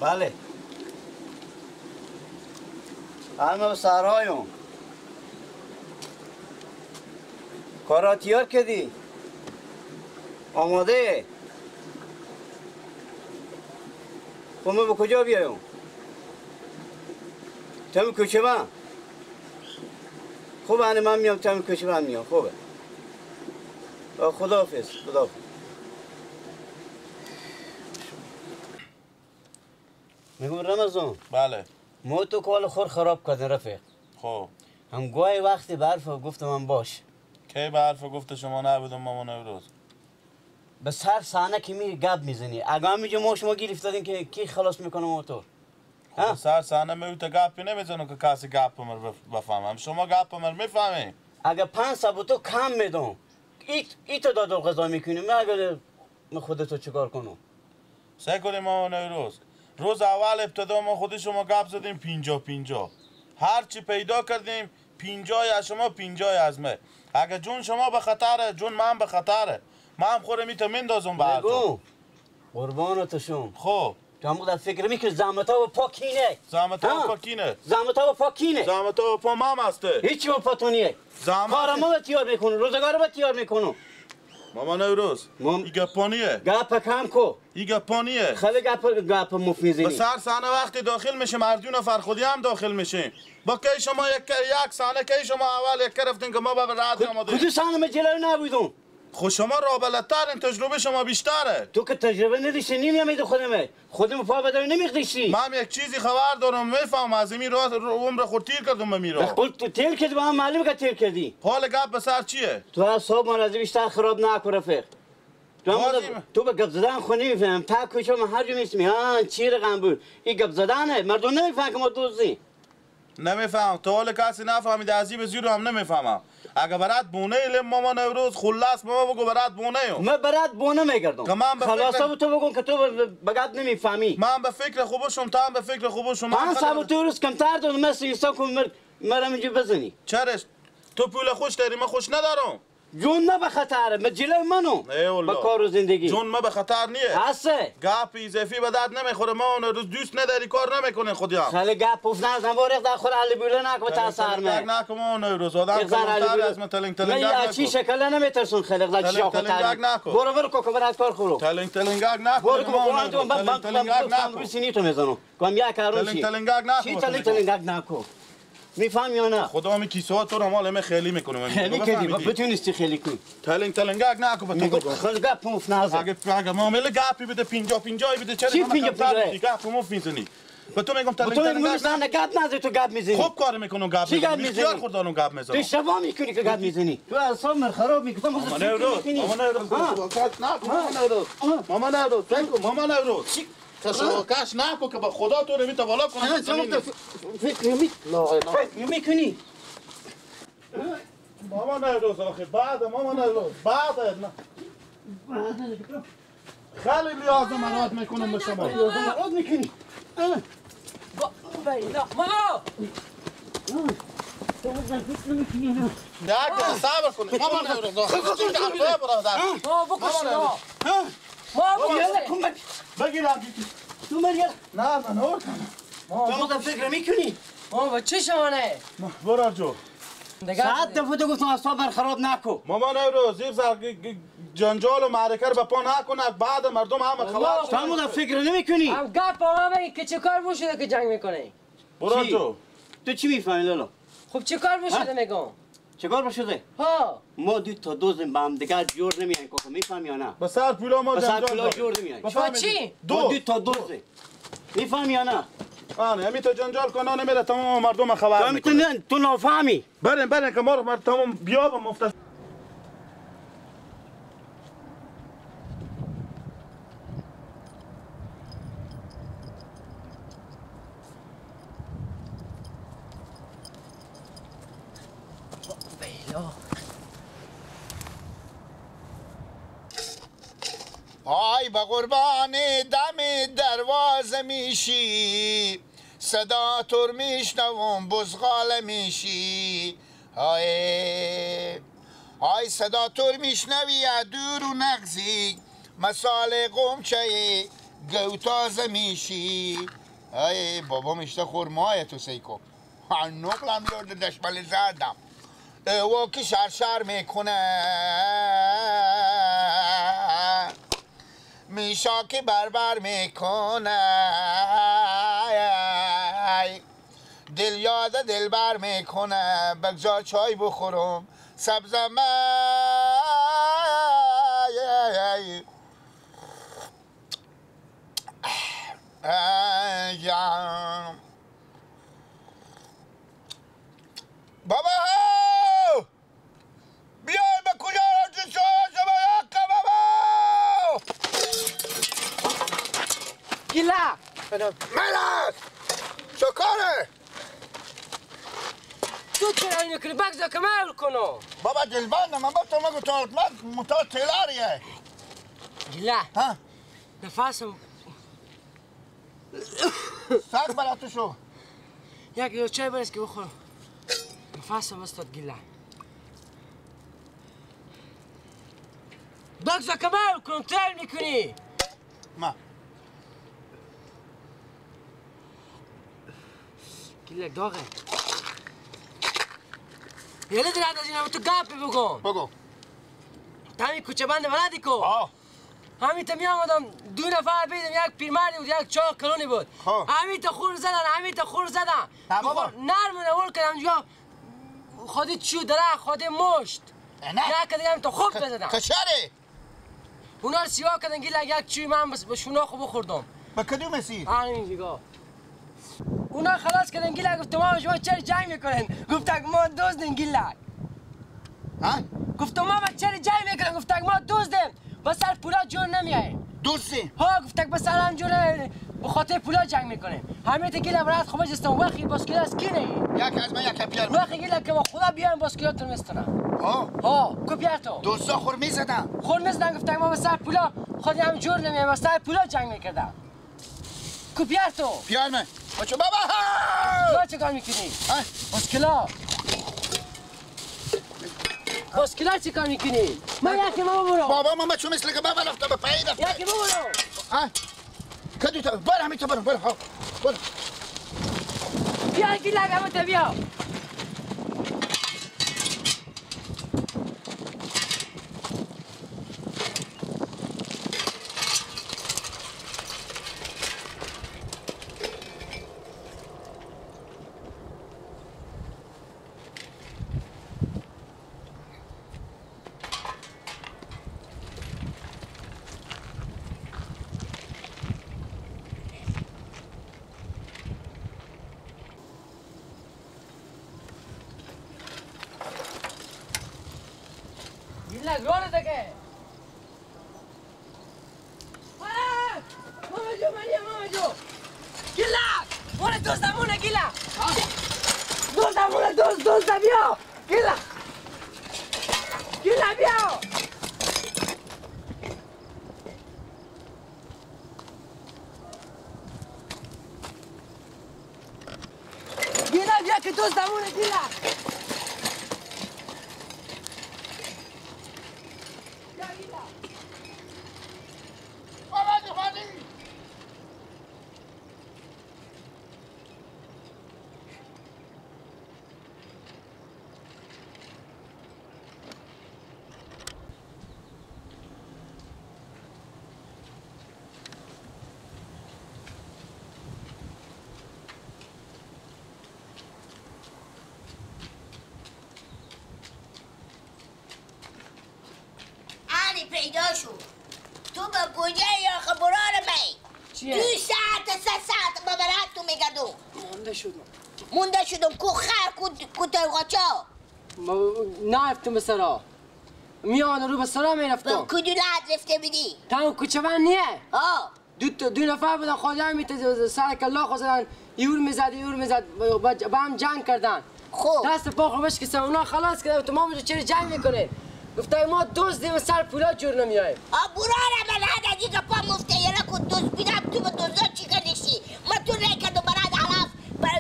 بله همه به سرایم کارا تیار کردی؟ آماده؟ خب من به کجا بیایم؟ تم کوچه من؟ خوب من میام تم کوچه من میام خوبه خداحافظ خداحافظ میگم رمضان بله ما تو کال خور خراب کردن رفیق خب هم گاهی وقتی به حرف گفتم من باش کی به حرف گفت شما نبودم مامان نوروز به سر صحنه که میری گپ میزنی اگه همینجا ما شما گیر افتادین که کی خلاص میکنه موتور خب سر صحنه میوت گپی نمیزنم که کسی گپ مر بفهمم شما گپ مر میفهمی اگه 5 تو کم میدم ای تو داد قضا میکنی من اگه من خودتو چیکار کنم سعی کنیم مامان نوروز روز اول ابتدا ما خود شما گپ زدیم 50 هر چی پیدا کردیم 50 از شما 50 از من اگه جون شما به خطره جون من به خطره من خودم میتونم مندازم به بگو قربانت شم خب تو هم بودن فکر میکنی زحمتا و پا کینه زحمتا و پا کینه زحمتا و پا کینه زحمتا و پا مام هسته هیچی و پا تو نیه کارم ما تیار میکنم روزگار با تیار میکنم ماما نوروز ایگه پانیه گپ کم کو ایگه پانیه خیلی گپ مفیزینی به سر صحنه وقتی داخل میشه مردیون فرخودی هم داخل میشیم با کی شما یک صحنه کی شما اول یک رفتین که ما به رد آماده کدوم صحنه من جلوی نبودم خب شما رابلترین تجربه شما بیشتره تو که تجربه نداشتی نمیامید خودم پا بدوی نمیخدیشتی من یک چیزی خبر دارم میفهم از این راه عمر خود تیر کردم به میرا قلت تو تیر کردی با هم معلومه که تیر کردی حال گپ به سر چیه تو اعصاب من از بیشتر خراب نکن رفیق تو به گپ زدن خو نمیفهم تا کجا من هر جا میسمی ها چی رقم بود این گپ زدنه مردم نمیفهم که ما دوستی نمیفهم تو حال کسی نفهمیده از این زیرو هم نمیفهمم اگه برات بونه ایم ماما نوروز خلاص ما بگو برات بونه ایم من برات بونه میگردم خلاصا تو بگو که تو بگات نمیفهمی من به فکر خوبشم تا هم به فکر خوبشم من صبر تو روز کمتر دارم مثل ایسا کن مرم اینجا بزنی چرش تو پول خوش داری من خوش ندارم جون ما به خطره من جلو منو با کار و زندگی جون ما به خطر نیه هسته گپ اضافی به درد نمیخوره ما اون روز دوست نداری کار نمیکنه خودی هم خیلی گپ پوف نزن بارق در خور علی بوله نکو تاثر می نکو ما اون روز آدم کلمتر از من تلنگ نکو چی شکل نمیترسون خیلی در چی آخو نکو برو کو که برات کار خورو تلنگ نکو برو کو من بسینی تو میزنم کم یک کارون چی تلنگ نکو چی تلنگ نکو میفهم یا نه خدا می کیسه تو رو مال من خیلی میکنم خیلی کردی بتونستی خیلی کنی تلنگ نکو به تو خیلی گپ پوف نزن اگه معامله گپی بده 50 بده چرا چی 50 گپ موف میزنی به تو میگم تلنگ نه گپ نزن تو گپ میزنی خوب کار میکنم گپ میزنم اختیار خوردانم گپ میزنم تو شبا میکنی که گپ میزنی تو اعصاب من خراب میکنم ماما نوروز کش نکو که با خدا تو رو میتونه بالا کنم فکر میکنی ماما نوروز آخه بعد ماما نوروز بعد خیلی لیاز مراد میکنم به شما لیاز مراد میکنی ماما نه صبر کن ماما نوروز بگیرم تو مریا نه من نور کنم تو فکر میکنی با چه شمانه برو جو ساعت دفعه تو گفتم اصلا خراب نکو ماما نوروز جنجال و معرکه رو به پا نکنه بعد مردم همه خلاص تو هم فکر نمیکنی هم گپ با ما بگی که چه کار بوشده که جنگ میکنه برو جو تو چی میفهمی لالا خب چه کار بوشده میگم چه کار بوشده ها ما دو تا دوزیم با هم دیگه جور نمیان که میفهمی یا نه به سر پولا ما جنجال پولا جور نمیان با چی دو تا دوزه میفهمی یا نه آره همی تو جنجال کنه نمیره تمام مردم خبر میکنه تو نفهمی برن که ما تمام بیا به مفت آی با قربان دم دروازه میشی صدا تور میشنوم بزغاله میشی آی صدا تور میشنوی دور و نغزی مثال قمچه گوتاز میشی. ای بابا میشته خورمای تو سیکو نقلم یاد دشمل زدم او که شرشر میکنه میشا که بربر میکنه دل یاد دلبر میکنه بگذار چای بخورم سبزم بابا بیای به کجا را چه شما یکا بابا گیلا ملک شکاره تو چرا اینو کنی بگذار که من کنو بابا دلبندم من با تو مگو تو متا تیلاریه گیلا ها نفسم ساک برا تو شو یک لیتر چای برس که بخورم نفسم استاد گیلا بگذار که من کنترل میکنی ما گیلا داغه یلی درد از اینم تو گپی بگو تامی کوچه بند بلدی کو آه همین تا می آمدم دو نفر بیدم یک پیرمردی بود یک چاق کلونی بود همین تا خور زدن نه بابا نرم نور کردم جا خودی چیو درخ خودی مشت نه کدیم تا خوب بزدم کچره اونا رو سیاه کردن گیلا یک چوی من به شوناخو بخوردم با کدوم مسیر همین دیگه اونا خلاص کردن گیلا گفت ما شما چرا جنگ میکنن گفتن ما دوستیم گیلا ها گفتم ما چرا جنگ میکنن گفتن ما دوستیم با سر پولا جور نمیاییم دوستی ها گفتک بس الان جوره به خاطر پولا جنگ میکنه همه گیلا برات خوبش استم وقتی باسکیلا از کی نه یک از من یک پیار وقتی گیلا که با خدا بیان باسکیلاتون میستنم ها کو پیار تو دوستا خورمی زدم خورمی زدن گفتک ما به سر پولا خودی هم جور نمیایم با سر پولا جنگ میکردم کو پیار تو پیار من بچه بابا تو چه کار میکنی باسکیلا چی کار میکنی من یکی ما برو بابا ما چون مثل که بابا رفته به پایین رفته یکی ما برو ها کدو تا برو همین تو برو ها برو بیا گیلا همه تا بیا گیلا گرانه دکه ماما جو گیلا مونه دوستمونه گیلا دوستمونه دوست بیا گیلا بیا گیلا بیا که دوستمونه گیلا پیدا شد تو به کجا یا خبران می چیه؟ 2 ساعت 3 ساعت با برات تو میگردم مونده شدم کو خر کو ترغاچا نرفتم به سرا میان رو به سرا میرفتم کدو لحظ رفته بیدی تاون کوچه من نیه آه دو نفر بودن خواهی همیت سر کلا خوزدن یور میزد با هم جنگ کردن خوب دست پا خوبش که اونا خلاص کردن تو ما چرا جنگ میکنه گفتن ما دوست دیم سر پولا جور نمیاییم براره من هر دیگه پا مفته یه کو دوست بیدم تو به دوزا چی کردشی ما تو ریکد و براد حلاف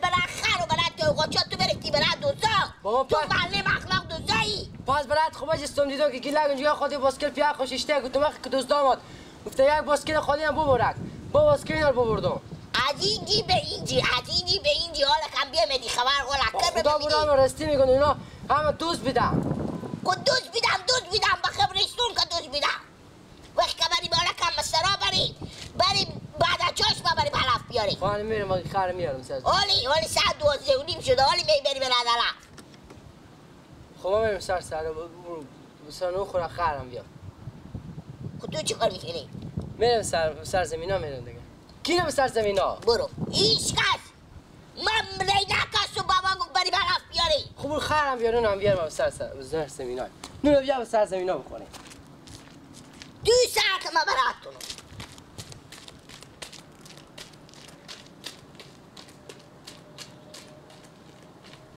برا خر و برا ترغاچا تو برکتی برا دوزا تو معلم اخلاق دوزایی پس برات خوبش استم دیدم که گیلا گنجیا خودی باسکل پیا خوششته گفتم وقت که دوست داماد گفته یک باسکل خودی هم ببرک بابا از که اینا رو ببردم از اینجی به اینجی حالا کم بیامدی خبر غلط کرد خدا برام راستی میکنه اینا همه دوست بیدم دوست بیدم با خبرستون که دوست بیدم وقت که بری بالا کم مسترا بری بعد از چاشم بری بلاف بیاری خواهی میرم اگه خر میارم سر حالی ساعت 12:30 شده حالی میبری به ندارم خب ما میرم سر نو خورا خرم بیا خب تو چی کار میکنی؟ میرم سر زمین ها میرم دیگه کی نم سر زمین ها؟ برو هیچ کس من نکس و بابا گفت بری بلاف بیاری خب برو خرم بیار نونم بیارم سر زمین ها نونم بیارم سر زمین ها بخوریم 2 ساعت ما براتونو